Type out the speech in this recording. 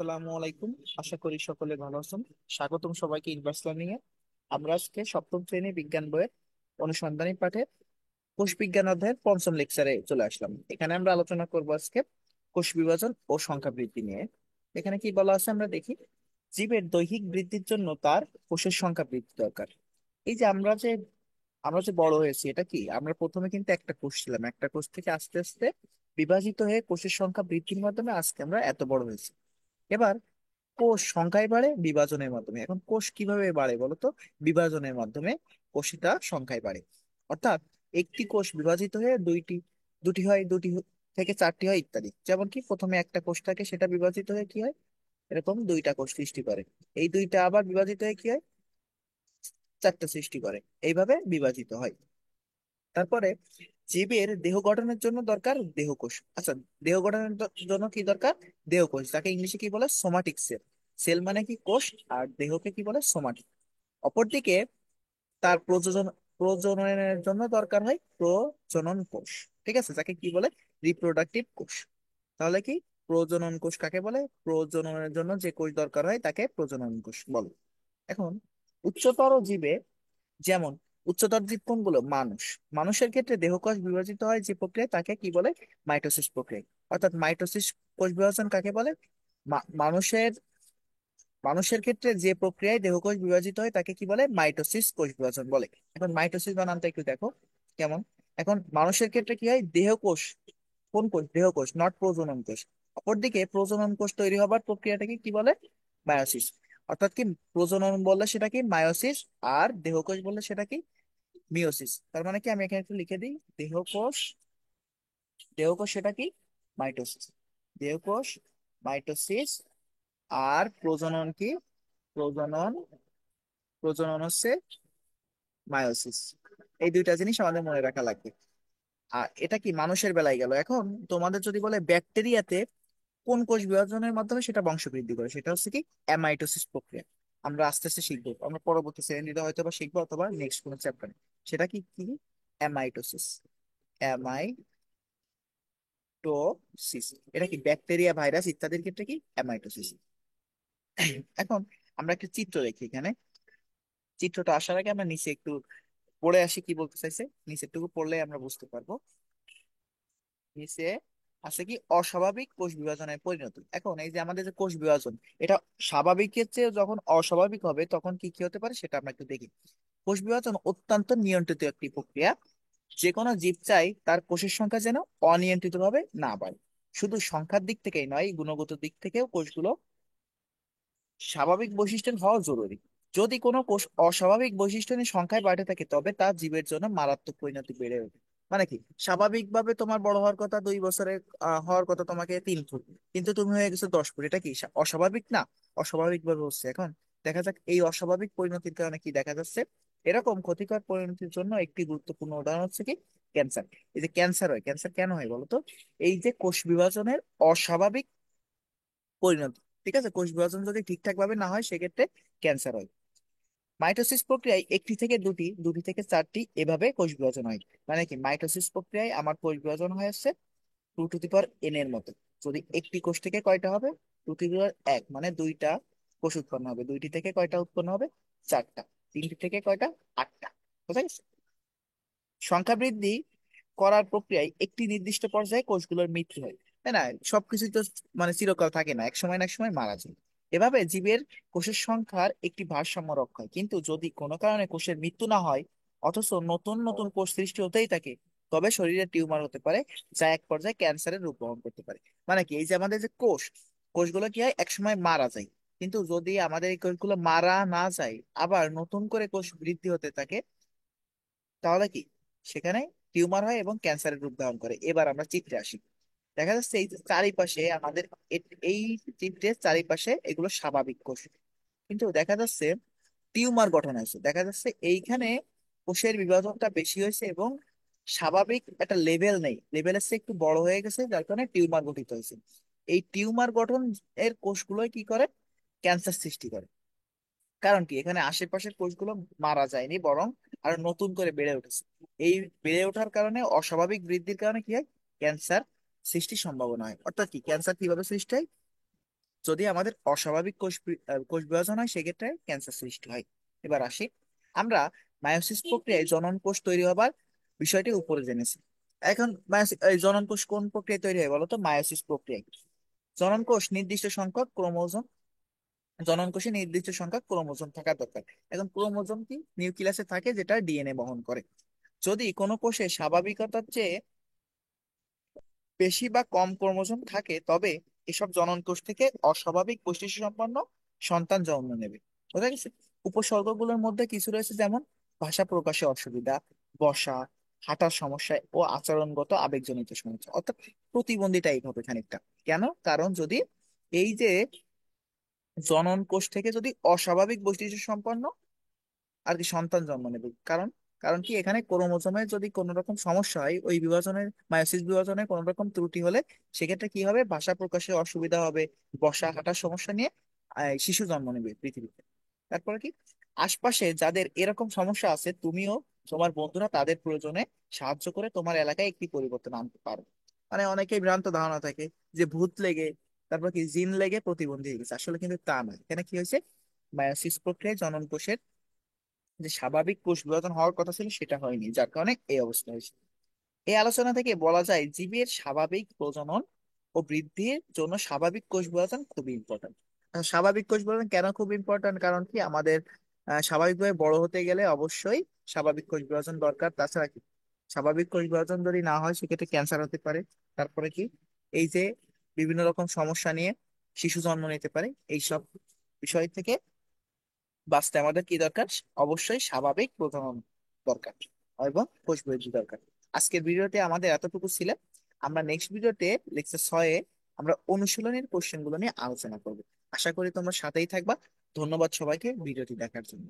আসসালামু আলাইকুম। আশা করি সকলে ভালো আছেন। স্বাগতম সবাইকে ইনভার্স লার্নিং এ। আমরা আজকে সপ্তম শ্রেণী বিজ্ঞান বইয়ের অনুসন্ধানী পাঠে কোষ বিজ্ঞান অধ্যায়ের পঞ্চম লেকচারে চলে আসলাম। এখানে আমরা আলোচনা করব আজকে কোষ বিভাজন ও সংখ্যা বৃদ্ধি নিয়ে। এখানে কি বলা আছে আমরা দেখি। জীবের দৈহিক বৃদ্ধির জন্য তার কোষের সংখ্যা বৃদ্ধি দরকার। এই যে আমরা যে বড় হয়েছি, এটা কি আমরা প্রথমে কিন্তু একটা কোষ ছিলাম, একটা কোষ থেকে আস্তে আস্তে বিভাজিত হয়ে কোষের সংখ্যা বৃদ্ধির মাধ্যমে আজকে আমরা এত বড় হয়েছি। এবার কোষ সংখ্যায় বাড়ে বিভাজনের মাধ্যমে। এখন কোষ কিভাবে বাড়ে বলতো? বিভাজনের মাধ্যমে কোষটা সংখ্যায় বাড়ে। অর্থাৎ একটি কোষ বিভাজিত হয়ে দুটি হয়, থেকে চারটি হয় ইত্যাদি। যেমন কি প্রথমে একটা কোষ থাকে, সেটা বিভাজিত হয়ে কি হয়, এরকম দুইটা কোষ সৃষ্টি করে। এই দুইটা আবার বিভাজিত হয়ে কি হয়, চারটা সৃষ্টি করে। এইভাবে বিভাজিত হয়। তারপরে জীবের দেহ গঠনের জন্য দরকার দেহকোষ। আচ্ছা, দেহ গঠনের জন্য কি দরকার? দেহকোষ, যাকে ইংলিশে কি বলে, সোমাটিক সেল। সেল মানে কি কোষ, আর দেহকে কি বলে, সোমাটিক। অপরদিকে তার প্রজননের জন্য দরকার হয় প্রজনন কোষ। ঠিক আছে, যাকে কি বলে, রিপ্রোডাক্টিভ কোষ। তাহলে কি, প্রজনন কোষ কাকে বলে? প্রজননের জন্য যে কোষ দরকার হয় তাকে প্রজনন কোষ বলে। এখন উচ্চতর জীবে, যেমন উচ্চতর জীব কোনগুলো? মানুষের ক্ষেত্রে দেহকোষ বিভাজিত হয় যে প্রক্রিয়া তাকে কি বলে? মাইটোসিস প্রক্রিয়া। অর্থাৎ মাইটোসিস কোষ বিভাজন কাকে বলে? মানুষের মানুষের ক্ষেত্রে যে প্রক্রিয়ায় দেহকোষ বিভাজিত হয় তাকে কি বলে? মাইটোসিস কোষ বিভাজন বলে। এখন মাইটোসিস বানানটা একটু দেখো কেমন। এখন মানুষের ক্ষেত্রে কি হয়? দেহকোষ, কোন কোষ? দেহকোষ, নট প্রজনন কোষ। অপরদিকে প্রজনন কোষ তৈরি হবার প্রক্রিয়াটাকে কি বলে? মায়োসিস। অর্থাৎ কি, প্রজনন বললে সেটা কি? মায়োসিস। আর দেহকোষ বললে সেটা কি? মিওসিস। তার মানে কি, আমি এখানে একটু লিখে দিই, দেহকোষ, দেহকোষ সেটা কি? মাইটোসিস। দেহকোষ মাইটোসিস। আর প্রজনন কি? প্রজনন, প্রজনন হচ্ছে মায়োসিস। এই দুইটা জিনিস আমাদের মনে রাখা লাগবে। আর এটা কি মানুষের বেলায় গেল। এখন তোমাদের যদি বলে ব্যাকটেরিয়াতে কোন কোষ বিভাজনের মাধ্যমে সেটা বংশবৃদ্ধি করে, সেটা হচ্ছে কি? অ্যামাইটোসিস প্রক্রিয়া। আমরা আস্তে আস্তে শিখবো, আমরা পরবর্তী শ্রেণীতে হয়তো বা শিখবো, অথবা নেক্সট কোনো চ্যাপ্টারে। সেটা কি কি? অ্যামাইটোসিস। অ্যামাইটোসিস। এটা কি ব্যাকটেরিয়া, ভাইরাস ইত্যাদির ক্ষেত্রে কি? অ্যামাইটোসিস। এখন আমরা একটা চিত্র দেখি এখানে। চিত্রটা আসার আগে আমরা নিচে একটু পড়ে আসি কি বলতে চাইছে। নিচেরটুকু পড়লে আমরা বুঝতে পারবো। নিচে আছে কি? অস্বাভাবিক কোষ বিভাজনের পরিণতি। এখন এই যে আমাদের যে কোষ বিভাজন, এটা স্বাভাবিকের চেয়ে যখন অস্বাভাবিক হবে তখন কি কি হতে পারে সেটা আমরা একটু দেখি। কোষ বিভাজন অত্যন্ত নিয়ন্ত্রিত একটি প্রক্রিয়া। যে কোনো জীব চাই তার কোষের সংখ্যা যেন অনিয়ন্ত্রিতভাবে না বাড়ে। শুধু সংখ্যার দিক থেকেই নয়, গুণগত দিক থেকেও কোষগুলো স্বাভাবিক বৈশিষ্ট্যের হওয়া জরুরি। যদি কোনো কোষ অস্বাভাবিক বৈশিষ্ট্য নিয়ে সংখ্যায় বাড়তে থাকে তবে তা জীবের জন্য মারাত্মক পরিণতি বেড়ে ওঠে। মানে কি, স্বাভাবিকভাবে তোমার বড় হওয়ার কথা 2 বছরে, হওয়ার কথা তোমাকে 3 ফুট, কিন্তু তুমি হয়ে গেছো 10 ফুট। এটা কি অস্বাভাবিক না? অস্বাভাবিক ভাবে হচ্ছে। এখন দেখা যাক এই অস্বাভাবিক পরিণতির কারণে কি দেখা যাচ্ছে। এরকম ক্ষতিকর পরিণতির জন্য একটি গুরুত্বপূর্ণ উদাহরণ হচ্ছে কি? ক্যান্সার। এই যে ক্যান্সার হয়, ক্যান্সার কেন হয় বলতো? এই যে কোষ বিভাজনের অস্বাভাবিক পরিণতি। ঠিক আছে, কোষ বিভাজন যদি ঠিকঠাক ভাবে না হয় সেক্ষেত্রে ক্যান্সার হয়। মাইটোসিস প্রক্রিয়ায় একটি থেকে দুটি, দুটি থেকে চারটি এভাবে কোষ বিভাজন হয়। মানে কি, মাইটোসিস প্রক্রিয়ায় আমার কোষ বিভাজন হয়েছে 2 টু দি পাওয়ার n এর মতো। যদি একটি কোষ থেকে কয়টা হবে? 2 টু দি পাওয়ার 1, মানে দুইটা কোষ উৎপন্ন হবে। দুইটি থেকে কয়টা উৎপন্ন হবে? চারটা। তিনটি থেকে কয়টা? আটটা। বুঝা গেছে? সংখ্যা বৃদ্ধি করার প্রক্রিয়ায় একটি নির্দিষ্ট পর্যায়ে কোষগুলোর মৃত্যু হয়। তাই না? সবকিছু তো মানে চিরকাল থাকে না, এক সময় না এক সময় মারা যায়। এভাবে জীবের কোষের সংখ্যার একটি ভারসাম্য রক্ষা হয়। কিন্তু যদি কোনো কারণে কোষের মৃত্যু না হয়, অথচ নতুন নতুন কোষ সৃষ্টি হতেই থাকে, তবে শরীরে টিউমার হতে পারে, যা এক পর্যায়ে ক্যান্সারের রূপ গ্রহণ করতে পারে। মানে কি, এই যে আমাদের যে কোষ, কোষগুলো কি হয়, একসময় মারা যায়। কিন্তু যদি আমাদের এই কোষগুলো মারা না যায়, আবার নতুন করে কোষ বৃদ্ধি হতে থাকে, তাহলে কি সেখানে টিউমার হয় এবং ক্যান্সারের রূপ ধারণ করে। এবার আমরা চিত্রে আসি। দেখা যাচ্ছে এই যে চারিপাশে আমাদের, এই চিত্রের চারিপাশে এগুলো স্বাভাবিক কোষ, কিন্তু দেখা যাচ্ছে টিউমার গঠন হয়েছে। দেখা যাচ্ছে এইখানে কোষের বিভাজনটা বেশি হয়েছে এবং স্বাভাবিক একটা লেভেল নেই, লেভেলের চেয়ে একটু বড় হয়ে গেছে, যার কারণে টিউমার গঠিত হয়েছে। এই টিউমার গঠন এর কোষগুলো কি করে? ক্যান্সার সৃষ্টি করে। কারণ কি, এখানে আশেপাশের কোষগুলো মারা যায়নি, বরং আরো নতুন করে বেড়ে উঠেছে। এই বেড়ে ওঠার কারণে, অস্বাভাবিক বৃদ্ধির কারণে কি হয়? ক্যান্সার সৃষ্টির সম্ভাবনা হয়। অর্থাৎ কি, ক্যান্সার কিভাবে সৃষ্টি হয়? যদি আমাদের অস্বাভাবিক কোষ বিভাজন হয় সেক্ষেত্রে ক্যান্সার সৃষ্টি হয়। এবার আসি, আমরা মায়োসিস প্রক্রিয়ায় জনন কোষ তৈরি হবার বিষয়টি উপরে জেনেছি। এখন এই জনন কোষ কোন প্রক্রিয়ায় তৈরি হয় বলতো? মায়োসিস প্রক্রিয়ায়। জনন কোষ নির্দিষ্ট সংখ্যক ক্রোমোজোম জনন কোষে নির্দিষ্ট সংখ্যক ক্রোমোজোম থাকা দরকার। এখন ক্রোমোজোম কি নিউক্লিয়াসে থাকে, যেটা ডিএনএ বহন করে। যদি কোনো কোষে স্বাভাবিকতার চেয়ে বেশি বা কম ক্রোমোজোম থাকে, তবে এসব জনন কোষ থেকে অস্বাভাবিক বৈশিষ্ট্য সম্পন্ন সন্তান জন্ম নেবে। বুঝা গেছে? উপসর্গগুলোর মধ্যে কিছু রয়েছে, যেমন ভাষা প্রকাশে অসুবিধা, বসা, হাঁটার সমস্যা ও আচরণগত আবেগজনিত সমস্যা, অর্থাৎ প্রতিবন্ধী টাইপ হবে খানিকটা। কেন? কারণ যদি এই যে জনন কোষ থেকে যদি অস্বাভাবিক বৈশিষ্ট্য সম্পন্ন আর কি সন্তান জন্ম নেবে। কারণ কারণ কি, এখানে ক্রোমোজোমের যদি কোনো রকম সমস্যা হয়, ওই বিভাজনের মায়োসিস বিভাজনের কোনো রকম ত্রুটি হলে সেক্ষেত্রে কি হবে? ভাষা প্রকাশে অসুবিধা হবে, বসা হাঁটার সমস্যা নিয়ে শিশু জন্ম নেবে পৃথিবীতে। তারপরে কি, আশপাশে যাদের এরকম সমস্যা আছে, তুমিও তোমার বন্ধুরা তাদের প্রয়োজনে সাহায্য করে তোমার এলাকায় একটি পরিবর্তন আনতে পারো। মানে অনেকেই ভ্রান্ত ধারণা থাকে যে ভূত লেগে, তারপর কি জিন লেগে প্রতিবন্ধী হয়ে গেছে, আসলে কিন্তু তা নয়। এখানে কি হয়েছে? মায়োসিস প্রক্রিয়ায় জনন কোষের যে স্বাভাবিক কোষ বিভাজন হওয়ার কথা ছিল সেটা হয়নি, যার কারণে এই অবস্থা হয়েছে। এই আলোচনা থেকে বলা যায় জীবের স্বাভাবিক প্রজনন ও বৃদ্ধির জন্য স্বাভাবিক কোষ বিভাজন খুবই ইম্পর্টেন্ট। স্বাভাবিক কোষ বিভাজন কেন খুব ইম্পর্টেন্ট? কারণ কি, আমাদের স্বাভাবিকভাবে বড় হতে গেলে অবশ্যই স্বাভাবিক কোষ বিভাজন দরকার। তাছাড়া কি, স্বাভাবিক কোষ বিভাজন যদি না হয় সেক্ষেত্রে ক্যান্সার হতে পারে। তারপরে কি, এই যে বিভিন্ন রকম সমস্যা নিয়ে শিশু জন্ম নিতে পারে। এইসব বিষয় থেকে বাঁচতে আমাদের কি দরকার? অবশ্যই স্বাভাবিক প্রজনন দরকার এবং কোষ বৃদ্ধি দরকার। আজকের ভিডিওতে আমাদের এতটুকু ছিল। আমরা নেক্সট ভিডিওতে লেকচার 6-এ আমরা অনুশীলনের কোশ্চেন গুলো নিয়ে আলোচনা করবো। আশা করি তোমরা সাথেই থাকবা। ধন্যবাদ সবাইকে ভিডিওটি দেখার জন্য।